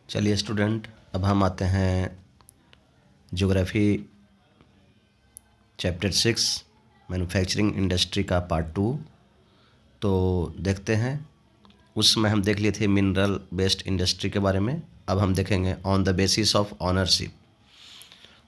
चलिए स्टूडेंट, अब हम आते हैं ज्योग्राफी चैप्टर 6 मैन्युफैक्चरिंग इंडस्ट्री का पार्ट 2। तो देखते हैं, उसमें हम देख लिए थे मिनरल बेस्ड इंडस्ट्री के बारे में। अब हम देखेंगे on the basis of ownership.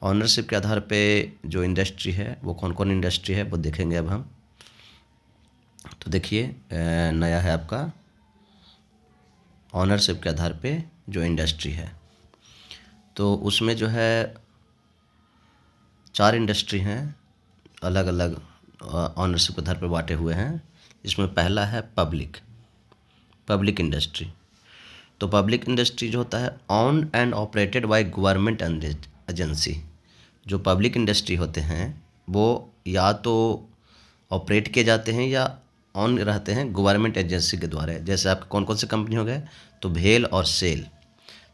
Ownership के आधार पे जो इंडस्ट्री है वो कौन कौन इंडस्ट्री है वो देखेंगे अब हम। तो देखिए, नया है आपका ऑनरशिप के आधार पे जो इंडस्ट्री है, तो उसमें जो है 4 इंडस्ट्री हैं, अलग अलग ऑनरशिप के आधार पर बांटे हुए हैं। इसमें पहला है पब्लिक इंडस्ट्री। तो पब्लिक इंडस्ट्री जो होता है owned and operated by government agency. जो पब्लिक इंडस्ट्री होते हैं वो या तो ऑपरेट किए जाते हैं या ऑन रहते हैं गवर्नमेंट एजेंसी के द्वारा। जैसे आपके कौन कौन से कंपनी हो गए, तो भेल और सेल।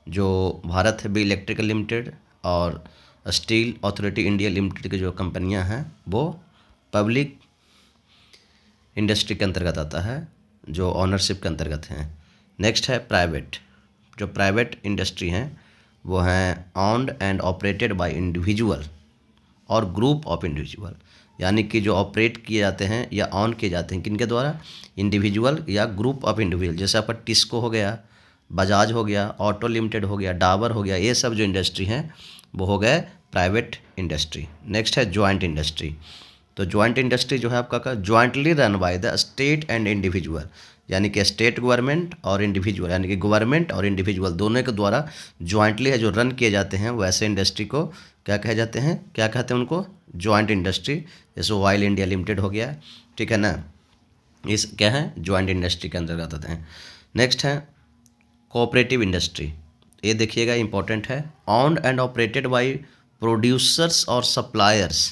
जो भारत है बी इलेक्ट्रिकल लिमिटेड और स्टील अथॉरिटी इंडिया लिमिटेड की जो कंपनियां हैं वो पब्लिक इंडस्ट्री के अंतर्गत आता है, जो ऑनरशिप के अंतर्गत हैं। नेक्स्ट है प्राइवेट। जो प्राइवेट इंडस्ट्री हैं वो हैं owned and operated by individual और ग्रुप ऑफ इंडिविजुअल, यानी कि जो ऑपरेट किए जाते हैं या ऑन किए जाते हैं किनके द्वारा, इंडिविजुअल या ग्रुप ऑफ इंडिविजुअल। जैसे आपका टिस्को हो गया, बजाज हो गया, ऑटो लिमिटेड हो गया, डाबर हो गया, ये सब जो इंडस्ट्री हैं वो हो गए प्राइवेट इंडस्ट्री। नेक्स्ट है जॉइंट इंडस्ट्री। तो जॉइंट इंडस्ट्री जो है आपका jointly run by the state and individual, यानी कि स्टेट गवर्नमेंट और इंडिविजुअल, यानी कि गवर्नमेंट और इंडिविजुअल दोनों के द्वारा जॉइंटली है जो रन किए जाते हैं, वैसे इंडस्ट्री को क्या कहे जाते हैं, क्या कहते हैं उनको, जॉइंट इंडस्ट्री। जैसे ऑयल इंडिया लिमिटेड हो गया, ठीक है ना, इस क्या है जॉइंट इंडस्ट्री के अंतर्गत आते हैं। नेक्स्ट है कोऑपरेटिव इंडस्ट्री। ये देखिएगा इंपॉर्टेंट है, owned and operated by producers और सप्लायर्स,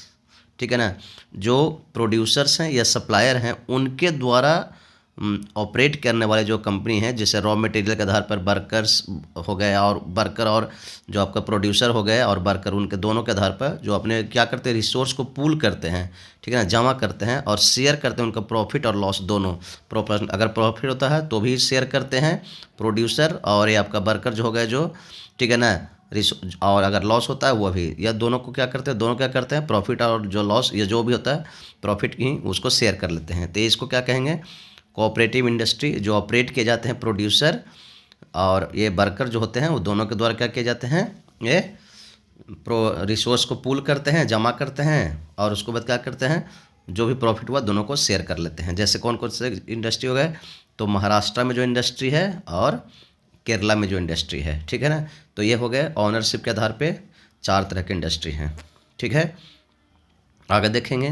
ठीक है ना। जो प्रोड्यूसर्स हैं या सप्लायर हैं उनके द्वारा ऑपरेट करने वाले जो कंपनी है, जैसे रॉ मटेरियल के आधार पर वर्कर्स हो गए और वर्कर, और जो आपका प्रोड्यूसर हो गए और वर्कर, उनके दोनों के आधार पर जो अपने क्या करते हैं, रिसोर्स को पूल करते हैं, ठीक है ना, जमा करते हैं और शेयर करते हैं उनका प्रॉफिट और लॉस दोनों। प्रॉफिट अगर प्रॉफिट होता है तो भी शेयर करते हैं प्रोड्यूसर, और ये आपका वर्कर जो हो गए जो, ठीक है ना, और अगर लॉस होता है वो भी, या दोनों को क्या करते हैं, दोनों क्या करते हैं, प्रॉफिट और जो लॉस या जो भी होता है प्रॉफिट की उसको शेयर कर लेते हैं। तो इसको क्या कहेंगे, कोऑपरेटिव इंडस्ट्री। जो ऑपरेट किए जाते हैं प्रोड्यूसर और ये वर्कर जो होते हैं वो दोनों के द्वारा क्या किए जाते हैं, ये रिसोर्स को पूल करते हैं, जमा करते हैं और उसको बाद क्या करते हैं, जो भी प्रॉफिट हुआ दोनों को शेयर कर लेते हैं। जैसे कौन कौन से इंडस्ट्री हो गए, तो महाराष्ट्र में जो इंडस्ट्री है और केरला में जो इंडस्ट्री है, ठीक है ना। तो ये हो गए ऑनरशिप के आधार पे 4 तरह की इंडस्ट्री हैं, ठीक है। आगे देखेंगे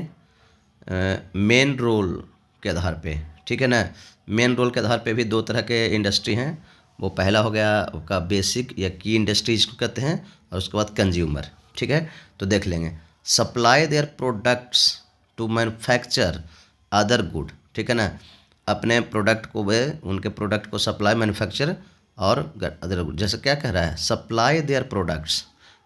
मेन रोल के आधार पे, ठीक है ना। मेन रोल के आधार पे भी 2 तरह के इंडस्ट्री हैं। वो पहला हो गया आपका बेसिक या की इंडस्ट्रीज को कहते हैं, और उसके बाद कंज्यूमर, ठीक है। तो देख लेंगे, supply their products to manufacture other good, ठीक है ना। अपने प्रोडक्ट को वे उनके प्रोडक्ट को सप्लाई मैन्युफैक्चर और अदर गुड, जैसे क्या कह रहा है, सप्लाई देयर प्रोडक्ट्स,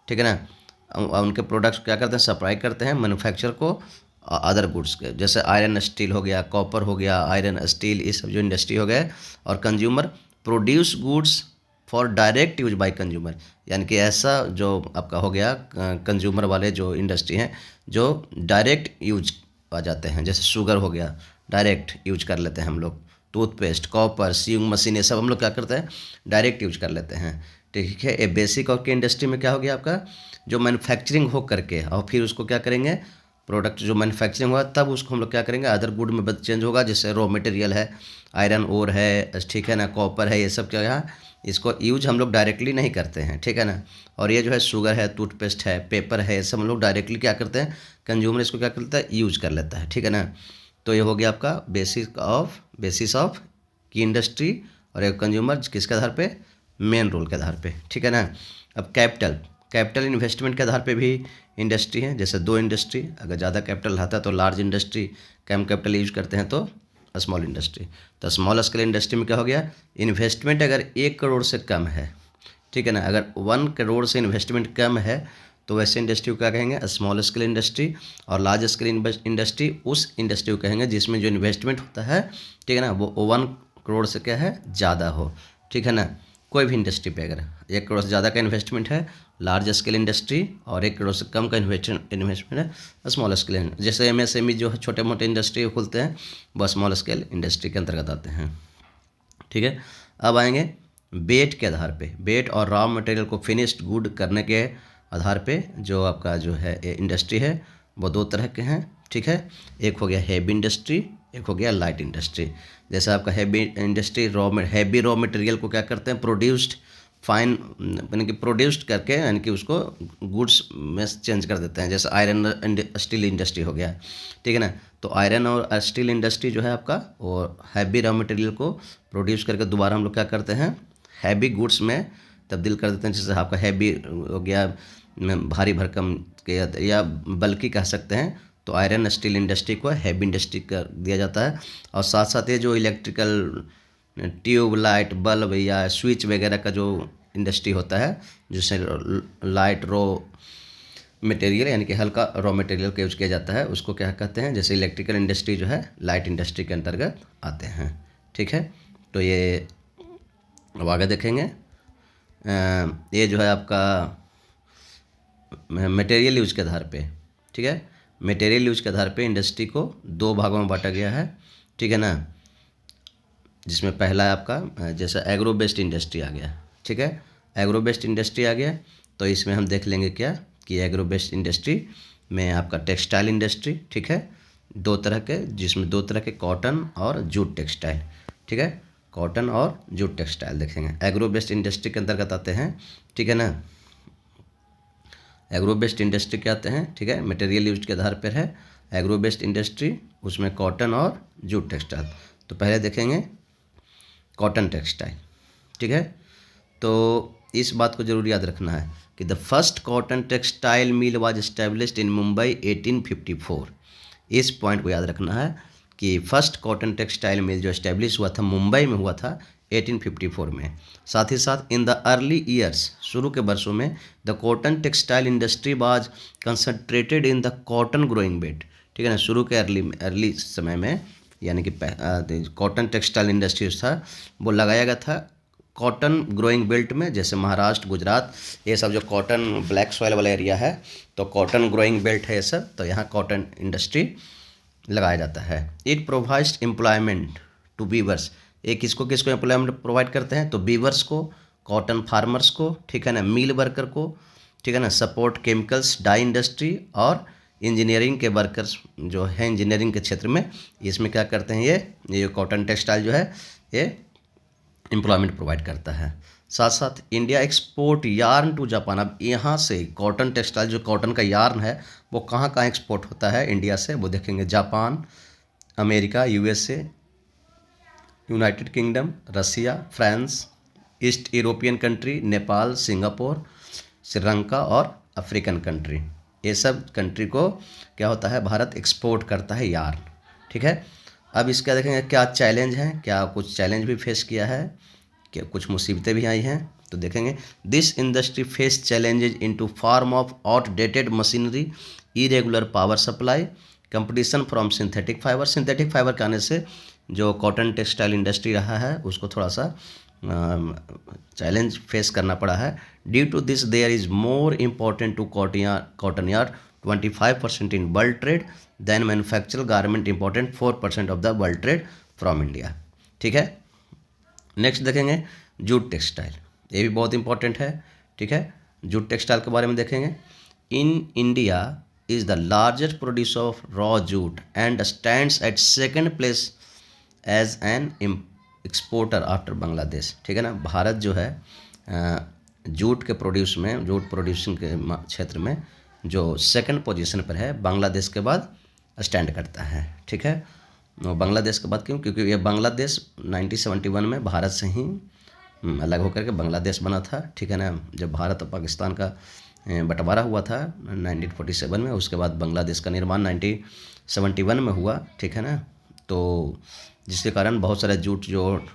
ठीक है ना। उनके प्रोडक्ट्स क्या करते हैं, सप्लाई करते हैं मैन्युफैक्चर को अदर गुड्स के, जैसे आयरन स्टील हो गया, कॉपर हो गया, आयरन स्टील, ये सब जो इंडस्ट्री हो गए। और consumer produce goods for direct use by consumer, यानी कि ऐसा जो आपका हो गया कंज्यूमर वाले जो इंडस्ट्री हैं जो डायरेक्ट यूज आ जाते हैं। जैसे शुगर हो गया, डायरेक्ट यूज कर लेते हैं हम लोग, टूथपेस्ट, कॉपर, सीइंग मशीन, ये सब हम लोग क्या करते हैं, डायरेक्ट यूज कर लेते हैं, ठीक है। ये बेसिक और की इंडस्ट्री में क्या हो गया आपका, जो मैन्युफैक्चरिंग हो करके और फिर उसको क्या करेंगे, प्रोडक्ट जो मैन्युफैक्चरिंग हुआ तब उसको हम लोग क्या करेंगे, अदर गुड में चेंज होगा। जैसे रॉ मटेरियल है, आयरन ओर है, ठीक है ना, कॉपर है, ये सब क्या है, इसको यूज हम लोग डायरेक्टली नहीं करते हैं, ठीक है ना। और ये जो है शुगर है, टूथपेस्ट है, पेपर है, ये सब हम लोग डायरेक्टली क्या करते हैं, कंज्यूमर इसको क्या करता है, यूज कर लेता है, ठीक है ना। तो ये हो गया आपका बेसिस ऑफ की इंडस्ट्री, और एक कंज्यूमर किसके आधार पे, मेन रोल के आधार पे, ठीक है ना। अब कैपिटल इन्वेस्टमेंट के आधार पे भी इंडस्ट्री है। जैसे 2 इंडस्ट्री, अगर ज़्यादा कैपिटल रहता है तो लार्ज इंडस्ट्री, कम कैपिटल यूज करते हैं तो स्मॉल इंडस्ट्री। तो स्मॉल स्केल इंडस्ट्री में क्या हो गया, इन्वेस्टमेंट अगर 1 करोड़ से कम है, ठीक है ना, अगर 1 करोड़ से इन्वेस्टमेंट कम है तो वैसे इंडस्ट्री को क्या कहेंगे, स्मॉल स्केल इंडस्ट्री। और लार्ज स्केल इंडस्ट्री उस इंडस्ट्री को कहेंगे जिसमें जो इन्वेस्टमेंट होता है, ठीक है ना, वो 1 करोड़ से क्या है, ज़्यादा हो, ठीक है ना। कोई भी इंडस्ट्री पे अगर 1 करोड़ से ज़्यादा का इन्वेस्टमेंट है लार्ज स्केल इंडस्ट्री, और 1 करोड़ से कम का इन्वेस्टमेंट है स्मॉल स्केल, जैसे MSME जो है छोटे मोटे इंडस्ट्री खुलते हैं वो स्मॉल स्केल इंडस्ट्री के अंतर्गत आते हैं। ठीक है, अब आएंगे वेट के आधार पे, वेट और रॉ मटेरियल को फिनिश्ड गुड करने के आधार पे जो आपका जो है इंडस्ट्री है वो 2 तरह के हैं। ठीक है, एक हो गया हैवी इंडस्ट्री, एक हो गया लाइट इंडस्ट्री। जैसे आपका heavy industry heavy raw material को क्या करते हैं, प्रोड्यूस्ड फाइन यानी कि प्रोड्यूस्ड करके यानी कि उसको गुड्स में चेंज कर देते हैं। जैसे आयरन एंड स्टील इंडस्ट्री हो गया, ठीक है ना। तो आयरन और स्टील इंडस्ट्री जो है आपका वो हैवी रॉ मटेरियल को प्रोड्यूस करके दोबारा हम लोग क्या करते हैं, हैवी गुड्स में तब्दील कर देते हैं। जैसे आपका हैवी हो गया भारी भरकम के या बल्कि कह सकते हैं, तो आयरन स्टील इंडस्ट्री को हैवी इंडस्ट्री कर दिया जाता है। और साथ साथ ये जो इलेक्ट्रिकल ट्यूब लाइट बल्ब या स्विच वगैरह का जो इंडस्ट्री होता है जिससे लाइट रॉ मटेरियल यानी कि हल्का रॉ मटेरियल का यूज किया जाता है, उसको क्या कहते हैं, जैसे इलेक्ट्रिकल इंडस्ट्री जो है लाइट इंडस्ट्री के अंतर्गत आते हैं। ठीक है, तो ये अब आगे देखेंगे। ये जो है आपका मटेरियल यूज के आधार पे, ठीक है, मटेरियल यूज के आधार पे इंडस्ट्री को 2 भागों में बांटा गया है। ठीक है ना, जिसमें पहला है आपका जैसे एग्रो बेस्ड इंडस्ट्री आ गया। ठीक है, एग्रो बेस्ड इंडस्ट्री आ गया, तो इसमें हम देख लेंगे क्या कि एग्रो बेस्ड इंडस्ट्री में आपका टेक्सटाइल इंडस्ट्री, ठीक है, 2 तरह के, जिसमें 2 तरह के कॉटन और जूट टेक्सटाइल। ठीक है, कॉटन और जूट टेक्सटाइल देखेंगे एग्रो बेस्ड इंडस्ट्री के अंतर्गत आते हैं। ठीक है ना, एग्रो बेस्ड इंडस्ट्री के आते हैं। ठीक है, मटेरियल यूज के आधार पर है एग्रो बेस्ड इंडस्ट्री, उसमें कॉटन और जूट टेक्सटाइल। तो पहले देखेंगे कॉटन टेक्सटाइल। ठीक है, तो इस बात को जरूर याद रखना है कि the first cotton textile mill was established in Mumbai 1854। इस पॉइंट को याद रखना है कि फर्स्ट कॉटन टेक्सटाइल मिल जो एस्टेब्लिश हुआ था मुंबई में हुआ था 1854 में। साथ ही साथ इन द अर्ली ईयर्स, शुरू के वर्षों में, the cotton textile industry was concentrated in the cotton growing belt. ठीक है ना, शुरू के अर्ली समय में यानी कि कॉटन टेक्सटाइल इंडस्ट्रीज था वो लगाया गया था कॉटन ग्रोइंग बेल्ट में, जैसे महाराष्ट्र गुजरात ये सब जो कॉटन ब्लैक सॉइल वाला एरिया है तो कॉटन ग्रोइंग बेल्ट है ये सब, तो यहाँ कॉटन इंडस्ट्री लगाया जाता है। It provides employment to weavers. ये किसको किसको एम्प्लॉयमेंट प्रोवाइड करते हैं, तो वीवर्स को, कॉटन फार्मर्स को, ठीक है ना, मिल वर्कर को, ठीक है ना, सपोर्ट केमिकल्स, डाई इंडस्ट्री और इंजीनियरिंग के वर्कर्स जो है इंजीनियरिंग के क्षेत्र में, इसमें क्या करते हैं ये कॉटन टेक्सटाइल जो है ये एम्प्लॉयमेंट प्रोवाइड करता है। साथ साथ India export yarn to Japan. अब यहाँ से कॉटन टेक्सटाइल जो कॉटन का यार्न है वो कहाँ कहाँ एक्सपोर्ट होता है इंडिया से, वो देखेंगे Japan, America, USA, United Kingdom, Russia, France, East European country, Nepal, Singapore, Sri Lanka और अफ्रीकन कंट्री। ये सब कंट्री को क्या होता है, भारत एक्सपोर्ट करता है यार्न। ठीक है, अब इसका देखेंगे क्या चैलेंज हैं, क्या कुछ चैलेंज भी फेस किया है, क्या कुछ मुसीबतें भी आई हैं, तो देखेंगे this industry face challenges into form of outdated machinery, irregular power supply, competition from synthetic fibre. Synthetic fibre के आने से जो कॉटन टेक्सटाइल इंडस्ट्री रहा है उसको थोड़ा सा चैलेंज फेस करना पड़ा है। Due to this there is more important to cotton yarn 25% in world trade than manufacture garment important 4% of the world trade from India. ठीक है, नेक्स्ट देखेंगे जूट टेक्सटाइल, ये भी बहुत इंपॉर्टेंट है। ठीक है, जूट टेक्सटाइल के बारे में देखेंगे। In India is the largest producer of raw jute and stands at second place as an exporter after Bangladesh. ठीक है ना, भारत जो है जूट के प्रोड्यूस में, जूट प्रोड्यूसिंग के क्षेत्र में जो सेकंड पोजीशन पर है, बांग्लादेश के बाद स्टैंड करता है। ठीक है, बांग्लादेश के बाद क्यों, क्योंकि ये बांग्लादेश 1971 में भारत से ही अलग होकर के बांग्लादेश बना था। ठीक है ना, जब भारत और पाकिस्तान का बंटवारा हुआ था 1947 में, उसके बाद बांग्लादेश का निर्माण 1971 में हुआ। ठीक है ना, तो जिसके कारण बहुत सारे जूट जो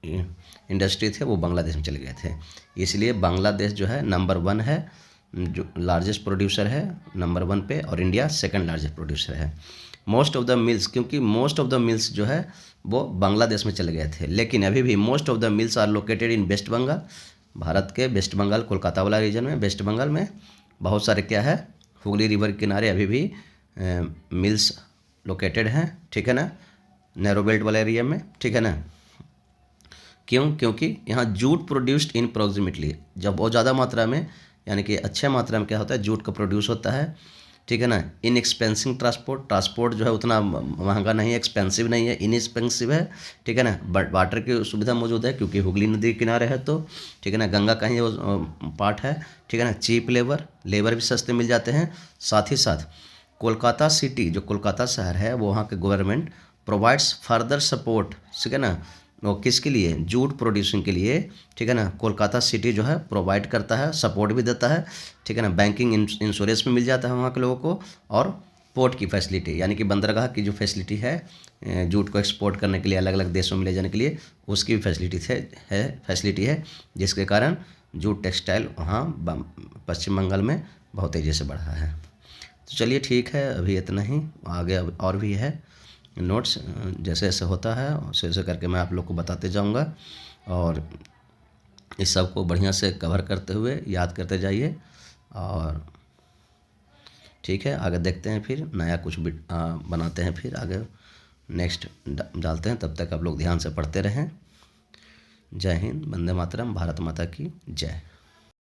इंडस्ट्री थे वो बांग्लादेश में चले गए थे, इसलिए बांग्लादेश जो है नंबर 1 है, जो लार्जेस्ट प्रोड्यूसर है नंबर 1 पे, और इंडिया सेकंड लार्जेस्ट प्रोड्यूसर है। मोस्ट ऑफ द मिल्स, क्योंकि मोस्ट ऑफ द मिल्स जो है वो बांग्लादेश में चले गए थे। लेकिन अभी भी most of the mills are located in West Bengal, भारत के वेस्ट बंगाल कोलकाता वाला रीजन में, वेस्ट बंगाल में बहुत सारे क्या है, हुगली रिवर के किनारे अभी भी मिल्स लोकेटेड हैं, ठीक है ना, नैरो बेल्ट वाले एरिया में, ठीक है ना। क्यों? क्योंकि यहाँ जूट प्रोड्यूस्ड इन प्रोक्सिमिटली, जब बहुत ज़्यादा मात्रा में यानी कि अच्छे मात्रा में क्या होता है, जूट का प्रोड्यूस होता है, ठीक है ना। इनएक्सपेंसिव ट्रांसपोर्ट जो है उतना महंगा नहीं है, एक्सपेंसिव नहीं है, इनएक्सपेंसिव है, ठीक है ना। बट वाटर की सुविधा मौजूद है क्योंकि हुगली नदी के किनारे है, तो ठीक है ना, गंगा का ही वो पार्ट है, ठीक है ना। चीप लेबर भी सस्ते मिल जाते हैं। साथ ही साथ कोलकाता सिटी, जो कोलकाता शहर है, वो वहाँ के गवर्नमेंट प्रोवाइड्स फर्दर सपोर्ट, ठीक है ना, वो किसके लिए, जूट प्रोड्यूसिंग के लिए, ठीक है ना। कोलकाता सिटी जो है प्रोवाइड करता है, सपोर्ट भी देता है, ठीक है ना। बैंकिंग इंश्योरेंस भी मिल जाता है वहाँ के लोगों को, और पोर्ट की फैसिलिटी यानी कि बंदरगाह की जो फैसिलिटी है जूट को एक्सपोर्ट करने के लिए, अलग अलग देशों में ले जाने के लिए, उसकी भी फैसिलिटी है, जिसके कारण जूट टेक्सटाइल वहाँ पश्चिम बंगाल में बहुत तेज़ी से बढ़ा है। तो चलिए ठीक है, अभी इतना ही, आगे और भी है नोट्स, जैसे जैसे होता है वैसे वैसे करके मैं आप लोग को बताते जाऊंगा, और इस सब को बढ़िया से कवर करते हुए याद करते जाइए। और ठीक है, आगे देखते हैं, फिर नया कुछ बनाते हैं, फिर आगे नेक्स्ट डालते हैं। तब तक आप लोग ध्यान से पढ़ते रहें। जय हिंद, वंदे मातरम, भारत माता की जय।